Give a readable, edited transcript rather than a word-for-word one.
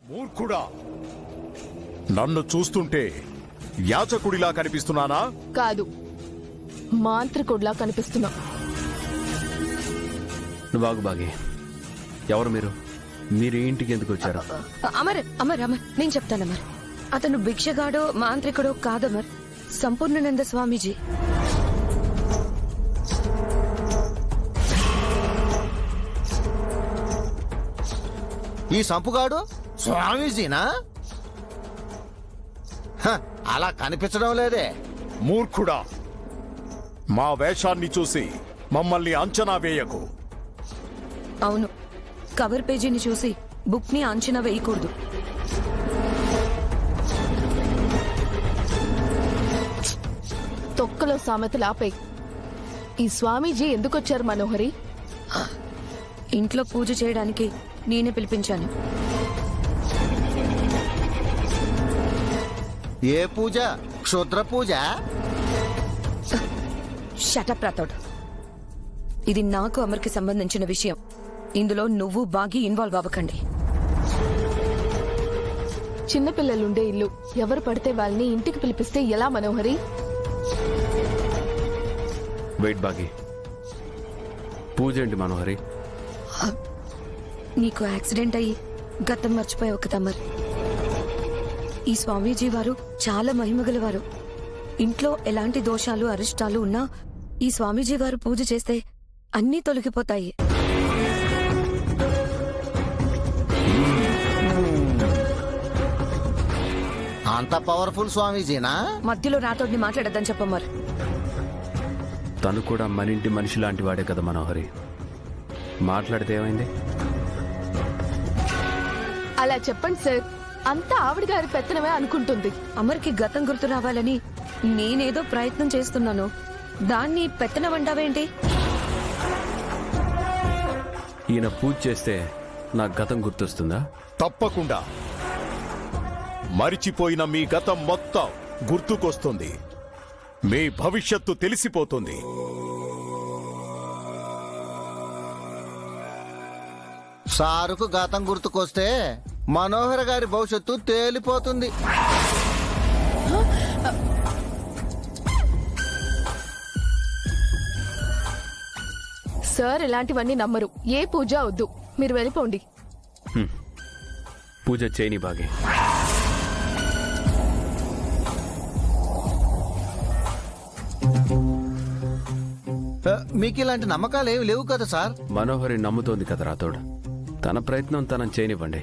మూర్ఖుడా, నన్ను చూస్తుంటే యాచకుడిలా కనిపిస్తున్నానా? కాదు, మాంత్రికుడిలా కనిపిస్తున్నా. బాగు బాగి, ఎవరు మీరు? మీరు ఇంటికి ఎందుకు వచ్చారు? అమర్ అమర్ అమర్ నేను చెప్తాను అమర్. అతను భిక్షగాడో మాంత్రికుడో కాదమర్, సంపూర్ణానంద స్వామీజీ. ఈ సంపుగాడు స్వామీజీనా? అలా కనిపించడం లేదే. మూర్ఖుడా, మా వేషాన్ని చూసి మమ్మల్ని అంచనా వేయకు. అవును, కవర్ పేజీని చూసి బుక్ ని అంచనా వేయకూడదు. తొక్కలో సామెతలు ఆపే. ఈ స్వామీజీ ఎందుకొచ్చారు మనోహరి? ఇంట్లో పూజ చేయడానికి నేనే పిలిపించాను. ఏ పూజ? క్షుద్ర పూజ? షటప్ రాథోడ్. ఇది నాకు అమర్కి సంబంధించిన విషయం. ఇందులో నువ్వు బాగి ఇన్వాల్వ్ అవ్వకండి. చిన్నపిల్లలుండే ఇల్లు, ఎవరు పడితే వాళ్ళని ఇంటికి పిలిపిస్తే ఎలా మనోహరి? వెయిట్ బాగి, పూజ ఏంటి మనోహరి? నీకు యాక్సిడెంట్ అయ్యి గతం మర్చిపోయావు కదా అమర్. ఈ స్వామీజీ వారు చాలా మహిమగలవారు. ఇంట్లో ఎలాంటి దోషాలు అరిష్టాలు ఉన్నా ఈ స్వామీజీ వారు పూజ చేస్తే అన్నీ తొలగిపోతాయి. అంత పవర్ఫుల్ స్వామీజీనా? మధ్యలో రాతోడిని మాట్లాడద్దని చెప్పమర్. తను కూడా మన ఇంటి మనిషి లాంటి వాడే కదా మనోహరి. మాట్లాడితే ఏమైంది? అలా చెప్పండి సార్, అంతా ఆవిడ గారి పెత్తనమే అనుకుంటుంది. అమర్కి గతం గుర్తు రావాలని నేనేదో ప్రయత్నం చేస్తున్నాను, దాన్ని పెత్తనం అంటావేంటి? ఈయన పూజ చేస్తే నాకు గతం గుర్తొస్తుందా? తప్పకుండా. మరిచిపోయిన మీ గతం మొత్తం గుర్తుకొస్తుంది. మీ భవిష్యత్తు తెలిసిపోతుంది. సారుకు గతం గుర్తుకొస్తే మనోహర గారి భవిష్యత్తు తేలిపోతుంది. సార్ ఇలాంటివన్నీ నమ్మరు. ఏ పూజ వద్దు, మీరు వెళ్ళిపోండి. పూజ చేయని బాగి. మీకు ఇలాంటి నమ్మకాలు ఏమి లేవు కదా సార్? మనోహరి నమ్ముతోంది కదా రాతోడు. తన ప్రయత్నం తనని చేయనివ్వండి.